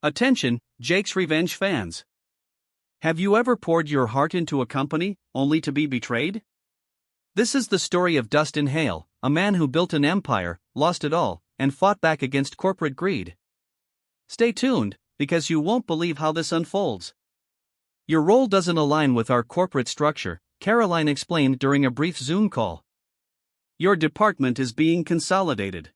Attention, Jake's Revenge fans. Have you ever poured your heart into a company, only to be betrayed? This is the story of Dustin Hail, a man who built an empire, lost it all, and fought back against corporate greed. Stay tuned, because you won't believe how this unfolds. Your role doesn't align with our corporate structure, Caroline explained during a brief Zoom call. Your department is being consolidated.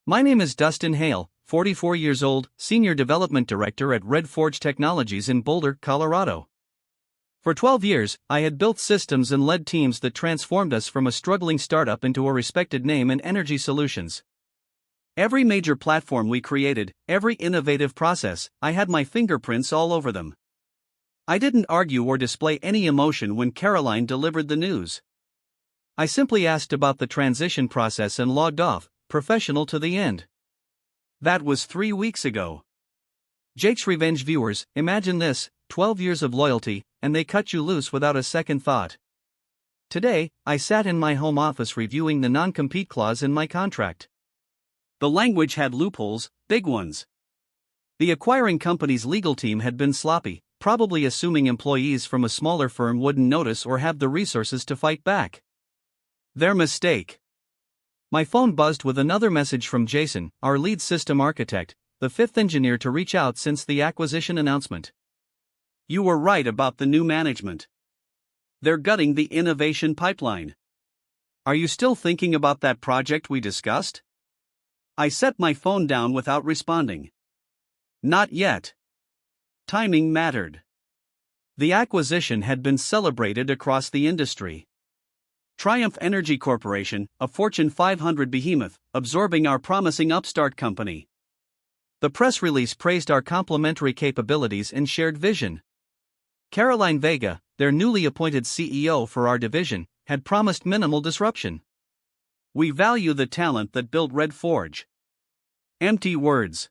My name is Dustin Hail, 44 years old, Senior Development Director at Red Forge Technologies in Boulder, Colorado. For 12 years, I had built systems and led teams that transformed us from a struggling startup into a respected name in energy solutions. Every major platform we created, every innovative process, I had my fingerprints all over them. I didn't argue or display any emotion when Caroline delivered the news. I simply asked about the transition process and logged off, professional to the end. That was 3 weeks ago. Jake's Revenge viewers, imagine this: 12 years of loyalty, and they cut you loose without a second thought. Today, I sat in my home office reviewing the non-compete clause in my contract. The language had loopholes, big ones. The acquiring company's legal team had been sloppy, probably assuming employees from a smaller firm wouldn't notice or have the resources to fight back. Their mistake. My phone buzzed with another message from Jason, our lead system architect, the fifth engineer to reach out since the acquisition announcement. You were right about the new management. They're gutting the innovation pipeline. Are you still thinking about that project we discussed? I set my phone down without responding. Not yet. Timing mattered. The acquisition had been celebrated across the industry. Triumph Energy Corporation, a Fortune 500 behemoth, absorbing our promising upstart company. The press release praised our complementary capabilities and shared vision. Caroline Vega, their newly appointed CEO for our division, had promised minimal disruption. We value the talent that built Red Forge. Empty words.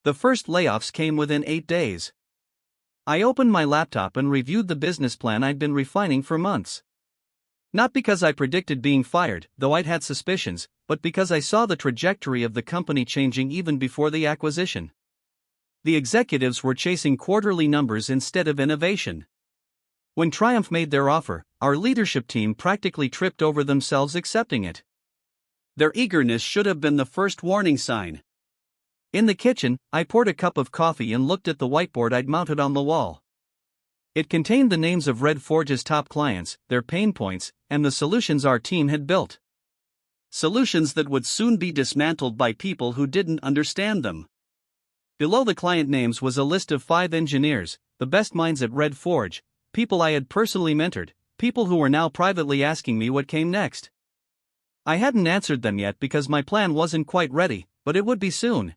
The first layoffs came within 8 days. I opened my laptop and reviewed the business plan I'd been refining for months. Not because I predicted being fired, though I'd had suspicions, but because I saw the trajectory of the company changing even before the acquisition. The executives were chasing quarterly numbers instead of innovation. When Triumph made their offer, our leadership team practically tripped over themselves accepting it. Their eagerness should have been the first warning sign. In the kitchen, I poured a cup of coffee and looked at the whiteboard I'd mounted on the wall. It contained the names of Red Forge's top clients, their pain points, and the solutions our team had built. Solutions that would soon be dismantled by people who didn't understand them. Below the client names was a list of 5 engineers, the best minds at Red Forge, people I had personally mentored, people who were now privately asking me what came next. I hadn't answered them yet because my plan wasn't quite ready, but it would be soon.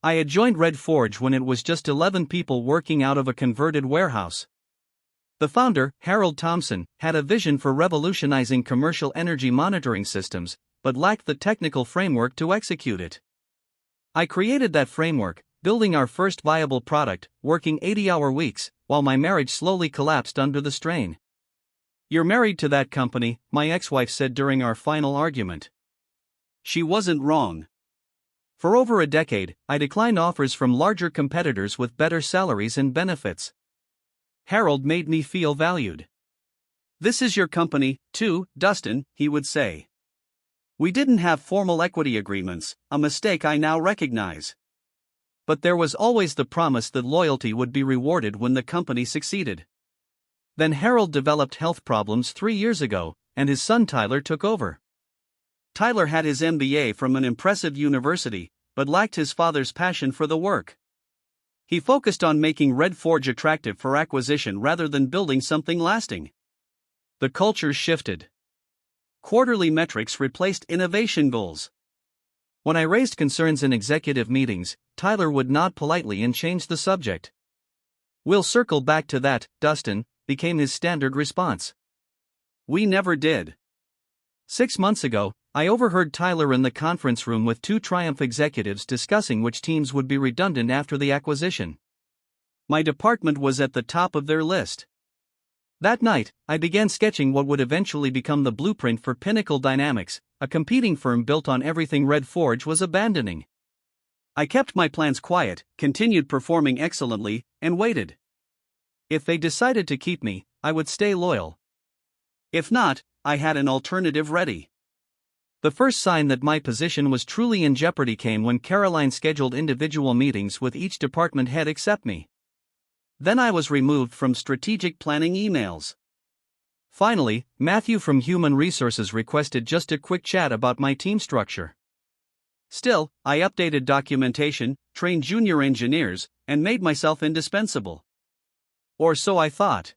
I had joined Red Forge when it was just 11 people working out of a converted warehouse. The founder, Harold Thompson, had a vision for revolutionizing commercial energy monitoring systems, but lacked the technical framework to execute it. I created that framework, building our first viable product, working 80-hour weeks, while my marriage slowly collapsed under the strain. "You're married to that company," my ex-wife said during our final argument. She wasn't wrong. For over a decade, I declined offers from larger competitors with better salaries and benefits. Harold made me feel valued. "This is your company, too, Dustin," he would say. We didn't have formal equity agreements, a mistake I now recognize. But there was always the promise that loyalty would be rewarded when the company succeeded. Then Harold developed health problems 3 years ago, and his son Tyler took over. Tyler had his MBA from an impressive university, but lacked his father's passion for the work. He focused on making Red Forge attractive for acquisition rather than building something lasting. The culture shifted. Quarterly metrics replaced innovation goals. When I raised concerns in executive meetings, Tyler would nod politely and change the subject. "We'll circle back to that, Dustin," became his standard response. We never did. 6 months ago, I overheard Tyler in the conference room with 2 Triumph executives discussing which teams would be redundant after the acquisition. My department was at the top of their list. That night, I began sketching what would eventually become the blueprint for Pinnacle Dynamics, a competing firm built on everything Red Forge was abandoning. I kept my plans quiet, continued performing excellently, and waited. If they decided to keep me, I would stay loyal. If not, I had an alternative ready. The first sign that my position was truly in jeopardy came when Caroline scheduled individual meetings with each department head except me. Then I was removed from strategic planning emails. Finally, Matthew from Human Resources requested just a quick chat about my team structure. Still, I updated documentation, trained junior engineers, and made myself indispensable. Or so I thought.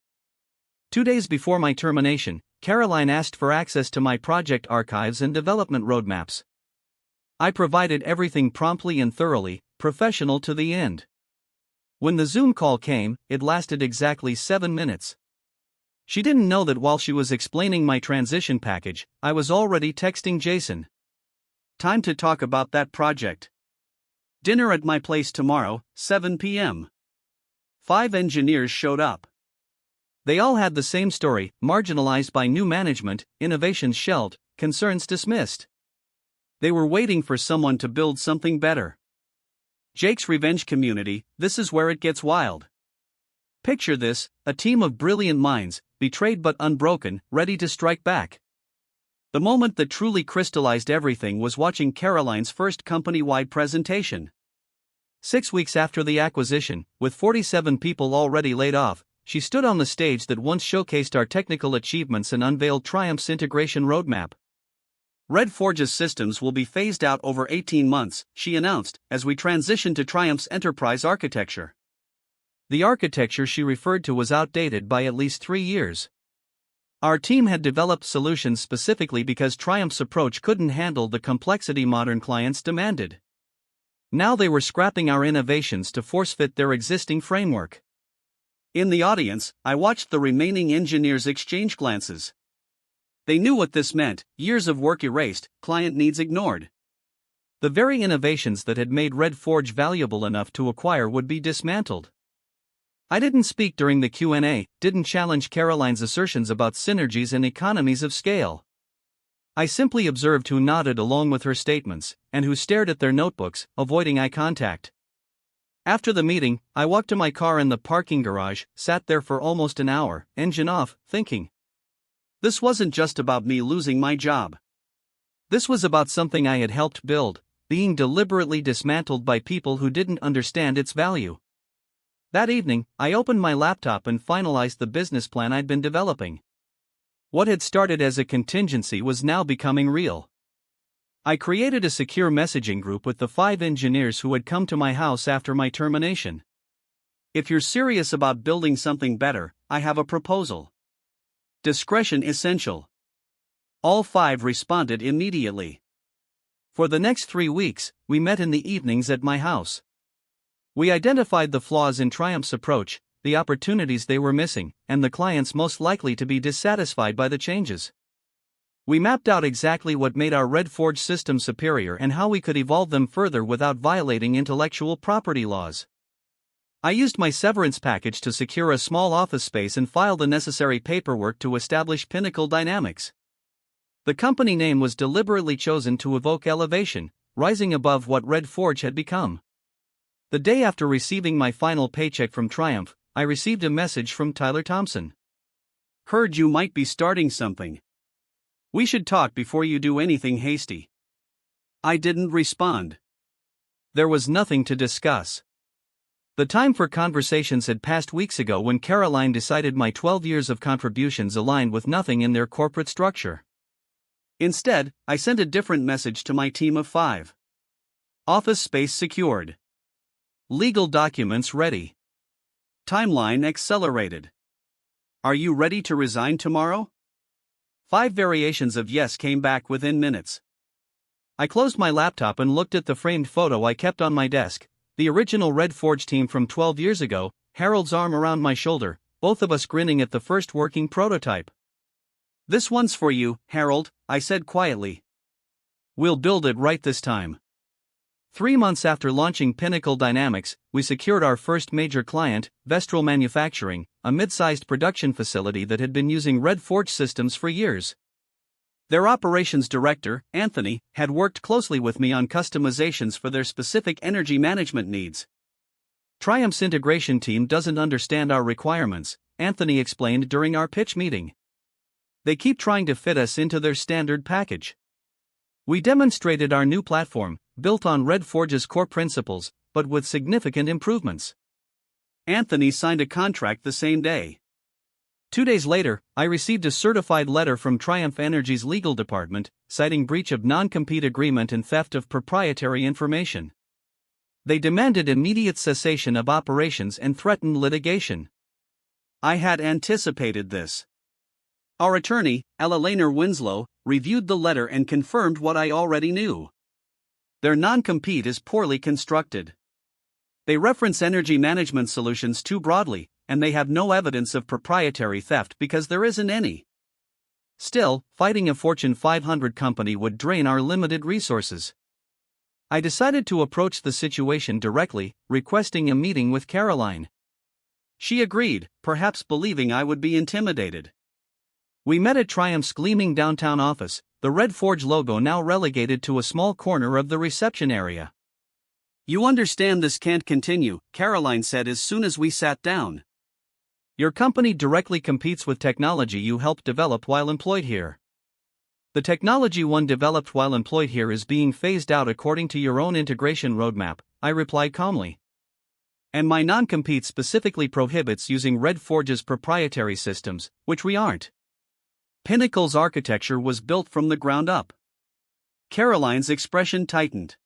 2 days before my termination, Caroline asked for access to my project archives and development roadmaps. I provided everything promptly and thoroughly, professional to the end. When the Zoom call came, it lasted exactly 7 minutes. She didn't know that while she was explaining my transition package, I was already texting Jason. Time to talk about that project. Dinner at my place tomorrow, 7 p.m. 5 engineers showed up. They all had the same story: marginalized by new management, innovations shelved, concerns dismissed. They were waiting for someone to build something better. Jake's Revenge community, this is where it gets wild. Picture this: a team of brilliant minds, betrayed but unbroken, ready to strike back. The moment that truly crystallized everything was watching Caroline's first company-wide presentation. 6 weeks after the acquisition, with 47 people already laid off, she stood on the stage that once showcased our technical achievements and unveiled Triumph's integration roadmap. Red Forge's systems will be phased out over 18 months, she announced, as we transition to Triumph's enterprise architecture. The architecture she referred to was outdated by at least 3 years. Our team had developed solutions specifically because Triumph's approach couldn't handle the complexity modern clients demanded. Now they were scrapping our innovations to force-fit their existing framework. In the audience, I watched the remaining engineers exchange glances. They knew what this meant: years of work erased, client needs ignored. The very innovations that had made Red Forge valuable enough to acquire would be dismantled. I didn't speak during the Q&A, didn't challenge Caroline's assertions about synergies and economies of scale. I simply observed who nodded along with her statements, and who stared at their notebooks, avoiding eye contact. After the meeting, I walked to my car in the parking garage, sat there for almost an hour, engine off, thinking. This wasn't just about me losing my job. This was about something I had helped build, being deliberately dismantled by people who didn't understand its value. That evening, I opened my laptop and finalized the business plan I'd been developing. What had started as a contingency was now becoming real. I created a secure messaging group with the 5 engineers who had come to my house after my termination. If you're serious about building something better, I have a proposal. Discretion essential. All 5 responded immediately. For the next 3 weeks, we met in the evenings at my house. We identified the flaws in Triumph's approach, the opportunities they were missing, and the clients most likely to be dissatisfied by the changes. We mapped out exactly what made our Red Forge system superior and how we could evolve them further without violating intellectual property laws. I used my severance package to secure a small office space and file the necessary paperwork to establish Pinnacle Dynamics. The company name was deliberately chosen to evoke elevation, rising above what Red Forge had become. The day after receiving my final paycheck from Triumph, I received a message from Tyler Thompson. Heard you might be starting something. We should talk before you do anything hasty. I didn't respond. There was nothing to discuss. The time for conversations had passed weeks ago when Caroline decided my 12 years of contributions aligned with nothing in their corporate structure. Instead, I sent a different message to my team of 5. Office space secured. Legal documents ready. Timeline accelerated. Are you ready to resign tomorrow? 5 variations of yes came back within minutes. I closed my laptop and looked at the framed photo I kept on my desk, the original Red Forge team from 12 years ago, Harold's arm around my shoulder, both of us grinning at the first working prototype. This one's for you, Harold, I said quietly. We'll build it right this time. 3 months after launching Pinnacle Dynamics, we secured our first major client, Vestral Manufacturing, a mid-sized production facility that had been using Red Forge systems for years. Their operations director, Anthony, had worked closely with me on customizations for their specific energy management needs. Triumph's integration team doesn't understand our requirements, Anthony explained during our pitch meeting. They keep trying to fit us into their standard package. We demonstrated our new platform, built on Red Forge's core principles, but with significant improvements. Anthony signed a contract the same day. 2 days later, I received a certified letter from Triumph Energy's legal department, citing breach of non-compete agreement and theft of proprietary information. They demanded immediate cessation of operations and threatened litigation. I had anticipated this. Our attorney, Elelainer Winslow, reviewed the letter and confirmed what I already knew. Their non-compete is poorly constructed. They reference energy management solutions too broadly, and they have no evidence of proprietary theft because there isn't any. Still, fighting a Fortune 500 company would drain our limited resources. I decided to approach the situation directly, requesting a meeting with Caroline. She agreed, perhaps believing I would be intimidated. We met at Triumph's gleaming downtown office, the Red Forge logo now relegated to a small corner of the reception area. "You understand this can't continue," Caroline said as soon as we sat down. "Your company directly competes with technology you helped develop while employed here. The technology one developed while employed here is being phased out according to your own integration roadmap," I replied calmly. "And my non-compete specifically prohibits using Red Forge's proprietary systems, which we aren't. Pinnacle's architecture was built from the ground up." Caroline's expression tightened.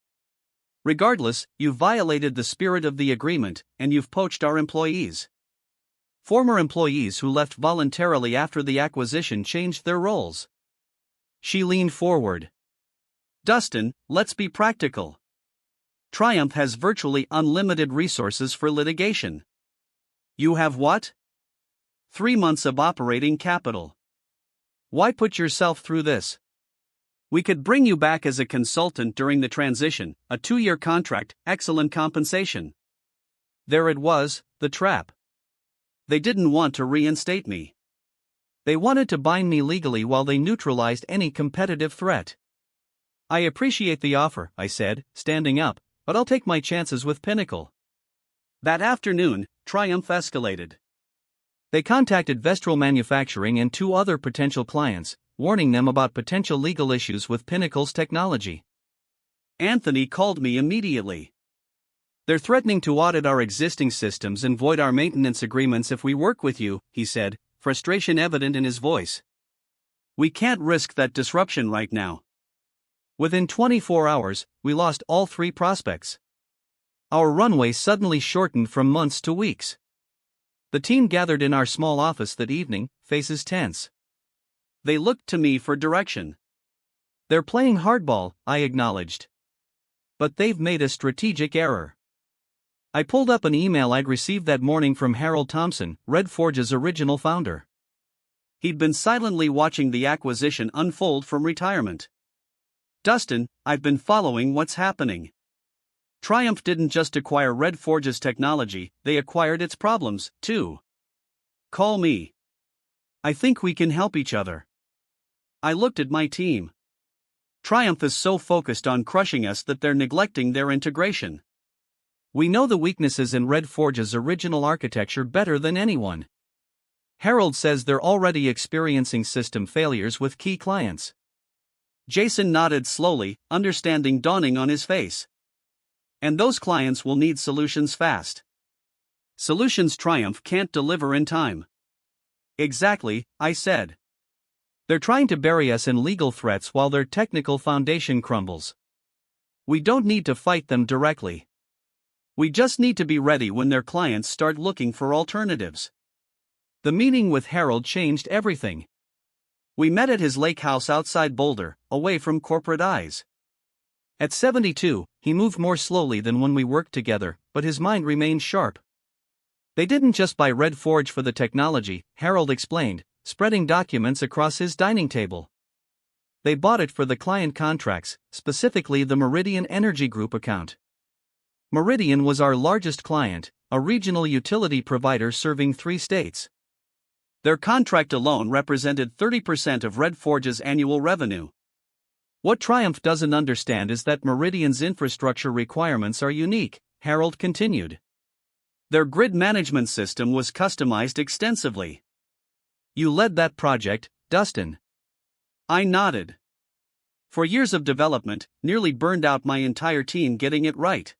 "Regardless, you've violated the spirit of the agreement, and you've poached our employees. Former employees who left voluntarily after the acquisition changed their roles." She leaned forward. "Dustin, let's be practical. Triumph has virtually unlimited resources for litigation. You have what? 3 months of operating capital. Why put yourself through this? We could bring you back as a consultant during the transition, a 2-year contract, excellent compensation." There it was, the trap. They didn't want to reinstate me. They wanted to bind me legally while they neutralized any competitive threat. "I appreciate the offer," I said, standing up, "but I'll take my chances with Pinnacle." That afternoon, Triumph escalated. They contacted Vestral Manufacturing and 2 other potential clients, warning them about potential legal issues with Pinnacle's technology. Anthony called me immediately. "They're threatening to audit our existing systems and void our maintenance agreements if we work with you," he said, frustration evident in his voice. "We can't risk that disruption right now." Within 24 hours, we lost all 3 prospects. Our runway suddenly shortened from months to weeks. The team gathered in our small office that evening, faces tense. They looked to me for direction. "They're playing hardball," I acknowledged. "But they've made a strategic error." I pulled up an email I'd received that morning from Harold Thompson, Red Forge's original founder. He'd been silently watching the acquisition unfold from retirement. "Dustin, I've been following what's happening. Triumph didn't just acquire Red Forge's technology, they acquired its problems, too. Call me. I think we can help each other." I looked at my team. Triumph is so focused on crushing us that they're neglecting their integration. We know the weaknesses in Red Forge's original architecture better than anyone. Harold says they're already experiencing system failures with key clients. Jason nodded slowly, understanding dawning on his face. "And those clients will need solutions fast. Solutions Triumph can't deliver in time." "Exactly," I said. "They're trying to bury us in legal threats while their technical foundation crumbles. We don't need to fight them directly. We just need to be ready when their clients start looking for alternatives." The meeting with Harold changed everything. We met at his lake house outside Boulder, away from corporate eyes. At 72, he moved more slowly than when we worked together, but his mind remained sharp. "They didn't just buy Red Forge for the technology," Harold explained, spreading documents across his dining table. "They bought it for the client contracts, specifically the Meridian Energy Group account. Meridian was our largest client, a regional utility provider serving 3 states. Their contract alone represented 30% of Red Forge's annual revenue. What Triumph doesn't understand is that Meridian's infrastructure requirements are unique, Harold continued. Their grid management system was customized extensively. You led that project, Dustin. I nodded. For years of development, nearly burned out my entire team getting it right.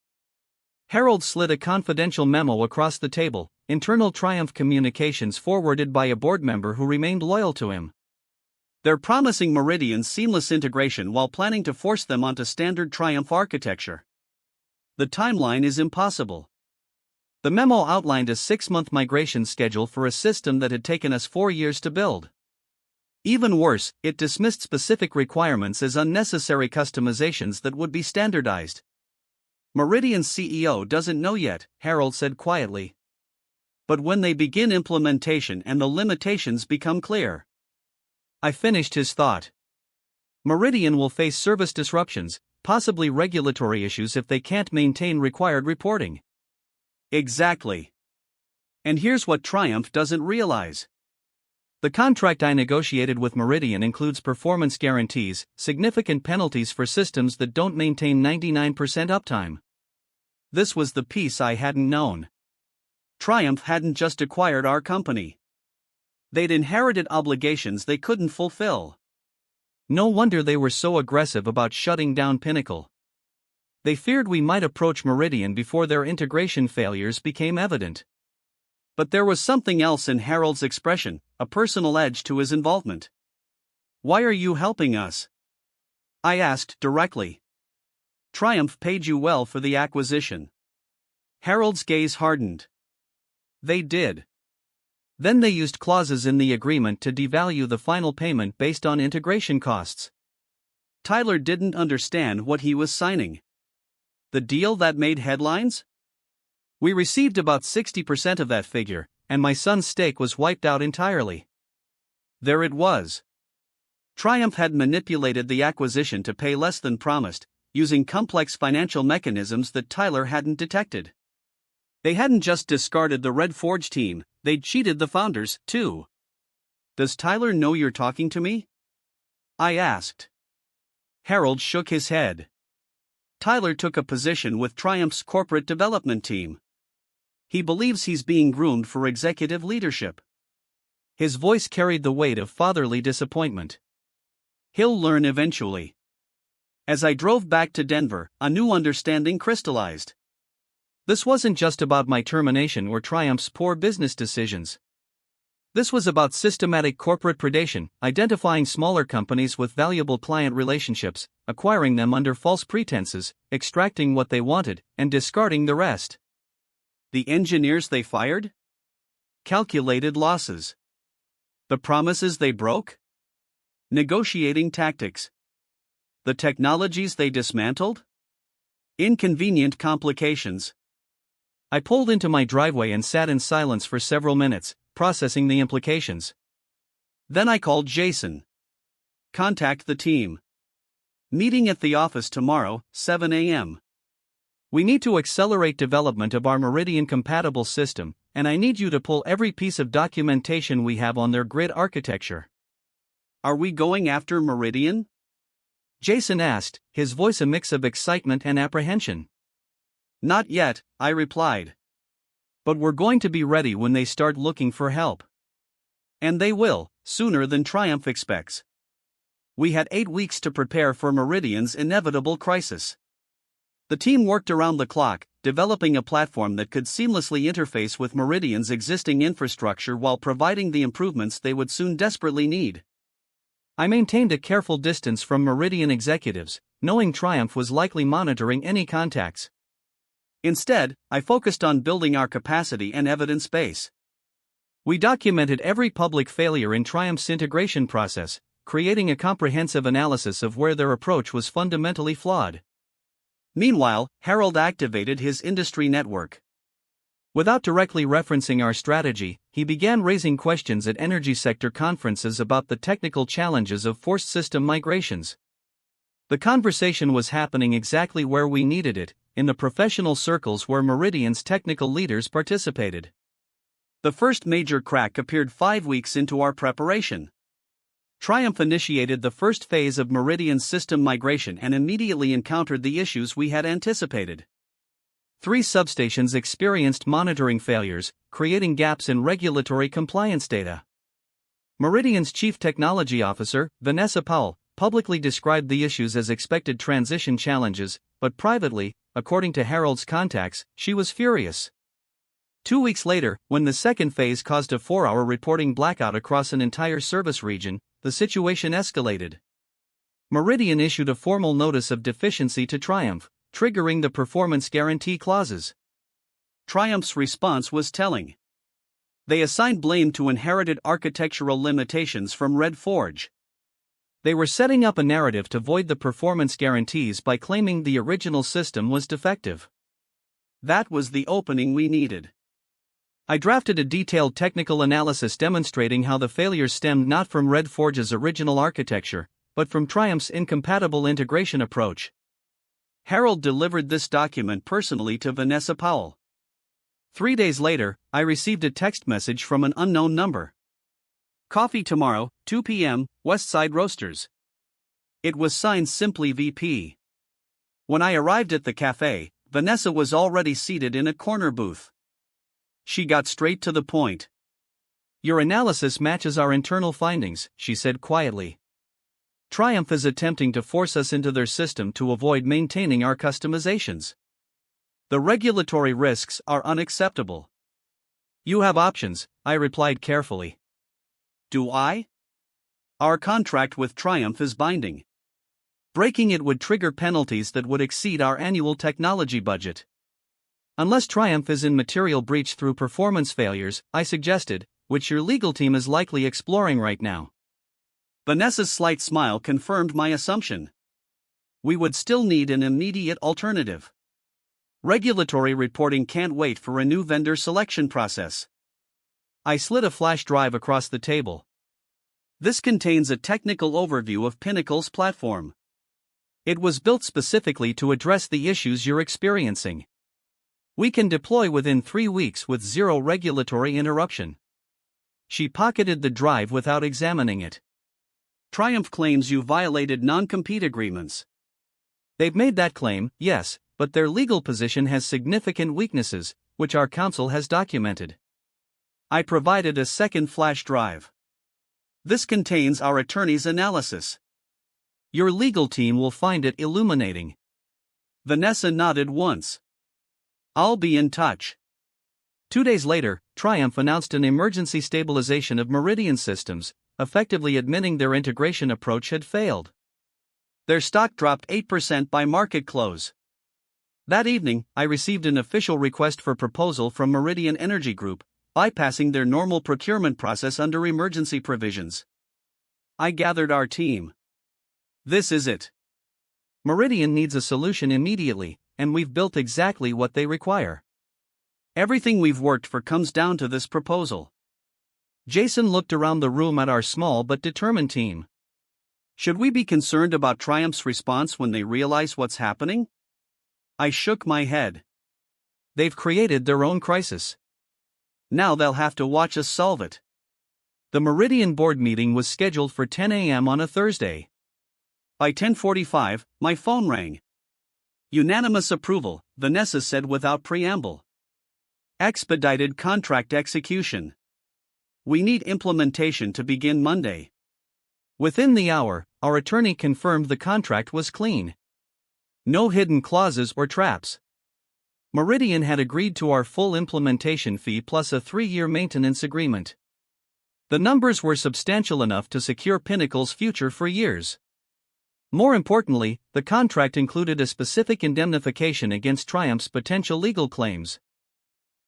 Harold slid a confidential memo across the table, internal Triumph communications forwarded by a board member who remained loyal to him. They're promising Meridian's seamless integration while planning to force them onto standard Triumph architecture. The timeline is impossible. The memo outlined a 6-month migration schedule for a system that had taken us 4 years to build. Even worse, it dismissed specific requirements as unnecessary customizations that would be standardized. Meridian's CEO doesn't know yet, Harold said quietly. But when they begin implementation and the limitations become clear. I finished his thought. Meridian will face service disruptions, possibly regulatory issues if they can't maintain required reporting. Exactly. And here's what Triumph doesn't realize. The contract I negotiated with Meridian includes performance guarantees, significant penalties for systems that don't maintain 99% uptime. This was the piece I hadn't known. Triumph hadn't just acquired our company. They'd inherited obligations they couldn't fulfill. No wonder they were so aggressive about shutting down Pinnacle. They feared we might approach Meridian before their integration failures became evident. But there was something else in Harold's expression, a personal edge to his involvement. Why are you helping us? I asked directly. Triumph paid you well for the acquisition. Harold's gaze hardened. They did. Then they used clauses in the agreement to devalue the final payment based on integration costs. Tyler didn't understand what he was signing. The deal that made headlines? We received about 60% of that figure, and my son's stake was wiped out entirely. There it was. Triumph had manipulated the acquisition to pay less than promised, using complex financial mechanisms that Tyler hadn't detected. They hadn't just discarded the Red Forge team, they'd cheated the founders, too. Does Tyler know you're talking to me? I asked. Harold shook his head. Tyler took a position with Triumph's corporate development team. He believes he's being groomed for executive leadership. His voice carried the weight of fatherly disappointment. He'll learn eventually. As I drove back to Denver, a new understanding crystallized. This wasn't just about my termination or Triumph's poor business decisions. This was about systematic corporate predation, identifying smaller companies with valuable client relationships, acquiring them under false pretenses, extracting what they wanted, and discarding the rest. The engineers they fired? Calculated losses. The promises they broke? Negotiating tactics. The technologies they dismantled? Inconvenient complications. I pulled into my driveway and sat in silence for several minutes, processing the implications. Then I called Jason. Contact the team. Meeting at the office tomorrow, 7 a.m. We need to accelerate development of our Meridian-compatible system, and I need you to pull every piece of documentation we have on their grid architecture. Are we going after Meridian? Jason asked, his voice a mix of excitement and apprehension. Not yet, I replied. But we're going to be ready when they start looking for help. And they will, sooner than Triumph expects. We had 8 weeks to prepare for Meridian's inevitable crisis. The team worked around the clock, developing a platform that could seamlessly interface with Meridian's existing infrastructure while providing the improvements they would soon desperately need. I maintained a careful distance from Meridian executives, knowing Triumph was likely monitoring any contacts. Instead, I focused on building our capacity and evidence base. We documented every public failure in Triumph's integration process, creating a comprehensive analysis of where their approach was fundamentally flawed. Meanwhile, Harold activated his industry network. Without directly referencing our strategy, he began raising questions at energy sector conferences about the technical challenges of forced system migrations. The conversation was happening exactly where we needed it, in the professional circles where Meridian's technical leaders participated. The first major crack appeared 5 weeks into our preparation. Triumph initiated the first phase of Meridian's system migration and immediately encountered the issues we had anticipated. 3 substations experienced monitoring failures, creating gaps in regulatory compliance data. Meridian's Chief Technology Officer, Vanessa Powell, publicly described the issues as expected transition challenges, but privately, according to Harold's contacts, she was furious. 2 weeks later, when the second phase caused a 4-hour reporting blackout across an entire service region, the situation escalated. Meridian issued a formal notice of deficiency to Triumph, triggering the performance guarantee clauses. Triumph's response was telling. They assigned blame to inherited architectural limitations from Red Forge. They were setting up a narrative to void the performance guarantees by claiming the original system was defective. That was the opening we needed. I drafted a detailed technical analysis demonstrating how the failures stemmed not from Red Forge's original architecture, but from Triumph's incompatible integration approach. Harold delivered this document personally to Vanessa Powell. 3 days later, I received a text message from an unknown number. Coffee tomorrow, 2 p.m., Westside Roasters. It was signed simply VP. When I arrived at the cafe, Vanessa was already seated in a corner booth. She got straight to the point. Your analysis matches our internal findings, she said quietly. Triumph is attempting to force us into their system to avoid maintaining our customizations. The regulatory risks are unacceptable. You have options, I replied carefully. Do I? Our contract with Triumph is binding. Breaking it would trigger penalties that would exceed our annual technology budget. Unless Triumph is in material breach through performance failures, I suggested, which your legal team is likely exploring right now. Vanessa's slight smile confirmed my assumption. We would still need an immediate alternative. Regulatory reporting can't wait for a new vendor selection process. I slid a flash drive across the table. This contains a technical overview of Pinnacle's platform. It was built specifically to address the issues you're experiencing. We can deploy within 3 weeks with 0 regulatory interruption. She pocketed the drive without examining it. Triumph claims you violated non-compete agreements. They've made that claim, yes, but their legal position has significant weaknesses, which our counsel has documented. I provided a second flash drive. This contains our attorney's analysis. Your legal team will find it illuminating. Vanessa nodded once. I'll be in touch. 2 days later, Triumph announced an emergency stabilization of Meridian systems, effectively admitting their integration approach had failed. Their stock dropped 8% by market close. That evening, I received an official request for proposal from Meridian Energy Group, bypassing their normal procurement process under emergency provisions. I gathered our team. This is it. Meridian needs a solution immediately, and we've built exactly what they require. Everything we've worked for comes down to this proposal. Jason looked around the room at our small but determined team. Should we be concerned about Triumph's response when they realize what's happening? I shook my head. They've created their own crisis. Now they'll have to watch us solve it. The Meridian board meeting was scheduled for 10 a.m. on a Thursday. By 10:45, my phone rang. Unanimous approval, Vanessa said without preamble. Expedited contract execution. We need implementation to begin Monday. Within the hour, our attorney confirmed the contract was clean. No hidden clauses or traps. Meridian had agreed to our full implementation fee plus a 3-year maintenance agreement. The numbers were substantial enough to secure Pinnacle's future for years. More importantly, the contract included a specific indemnification against Triumph's potential legal claims.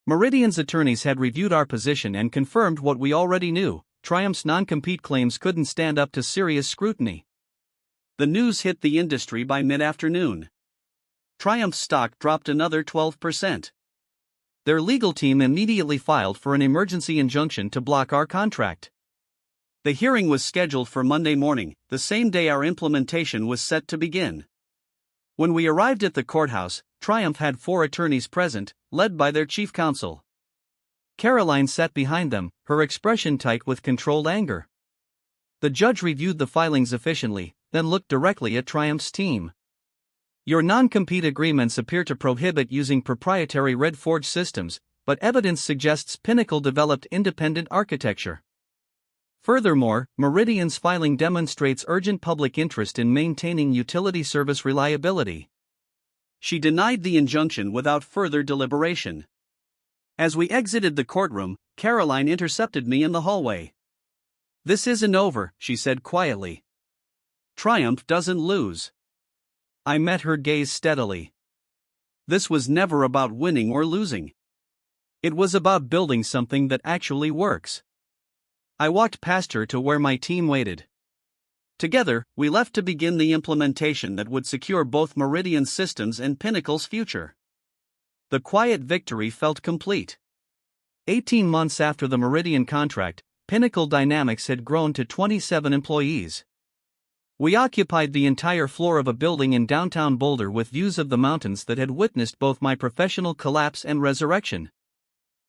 Meridian's attorneys had reviewed our position and confirmed what we already knew: Triumph's non-compete claims couldn't stand up to serious scrutiny. The news hit the industry by mid-afternoon. Triumph's stock dropped another 12%. Their legal team immediately filed for an emergency injunction to block our contract. The hearing was scheduled for Monday morning, the same day our implementation was set to begin. When we arrived at the courthouse, Triumph had 4 attorneys present, led by their chief counsel. Caroline sat behind them, her expression tight with controlled anger. The judge reviewed the filings efficiently, then looked directly at Triumph's team. Your non-compete agreements appear to prohibit using proprietary Red Forge systems, but evidence suggests Pinnacle developed independent architecture. Furthermore, Meridian's filing demonstrates urgent public interest in maintaining utility service reliability. She denied the injunction without further deliberation. As we exited the courtroom, Caroline intercepted me in the hallway. "This isn't over," she said quietly. "Triumph doesn't lose." I met her gaze steadily. This was never about winning or losing. It was about building something that actually works. I walked past her to where my team waited. Together, we left to begin the implementation that would secure both Meridian's systems and Pinnacle's future. The quiet victory felt complete. 18 months after the Meridian contract, Pinnacle Dynamics had grown to 27 employees. We occupied the entire floor of a building in downtown Boulder with views of the mountains that had witnessed both my professional collapse and resurrection.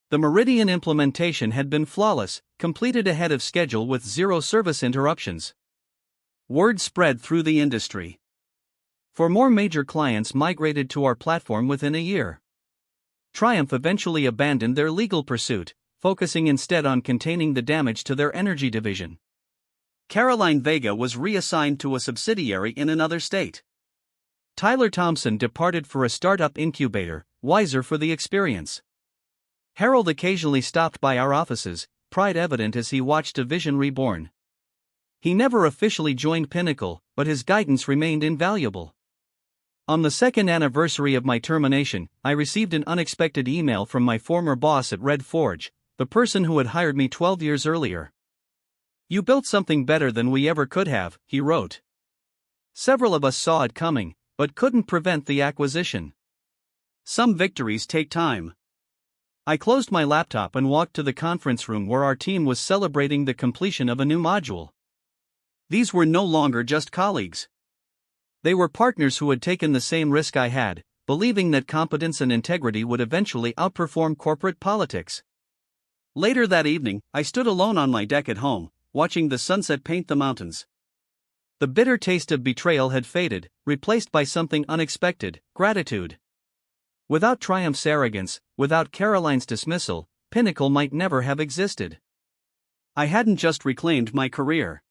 The Meridian implementation had been flawless, completed ahead of schedule with zero service interruptions. Word spread through the industry. Four more major clients migrated to our platform within a year. Triumph eventually abandoned their legal pursuit, focusing instead on containing the damage to their energy division. Caroline Vega was reassigned to a subsidiary in another state. Tyler Thompson departed for a startup incubator, wiser for the experience. Harold occasionally stopped by our offices, pride evident as he watched a vision reborn. He never officially joined Pinnacle, but his guidance remained invaluable. On the second anniversary of my termination, I received an unexpected email from my former boss at Red Forge, the person who had hired me 12 years earlier. "You built something better than we ever could have," he wrote. "Several of us saw it coming, but couldn't prevent the acquisition. Some victories take time." I closed my laptop and walked to the conference room where our team was celebrating the completion of a new module. These were no longer just colleagues. They were partners who had taken the same risk I had, believing that competence and integrity would eventually outperform corporate politics. Later that evening, I stood alone on my deck at home, watching the sunset paint the mountains. The bitter taste of betrayal had faded, replaced by something unexpected: gratitude. Without Triumph's arrogance, without Caroline's dismissal, Pinnacle might never have existed. I hadn't just reclaimed my career.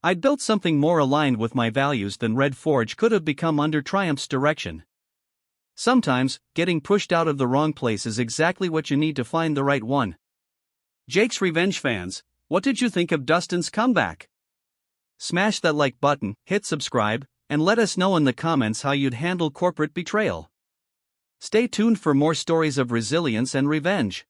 I'd built something more aligned with my values than Red Forge could have become under Triumph's direction. Sometimes, getting pushed out of the wrong place is exactly what you need to find the right one. Jake's Revenge fans, what did you think of Dustin's comeback? Smash that like button, hit subscribe, and let us know in the comments how you'd handle corporate betrayal. Stay tuned for more stories of resilience and revenge.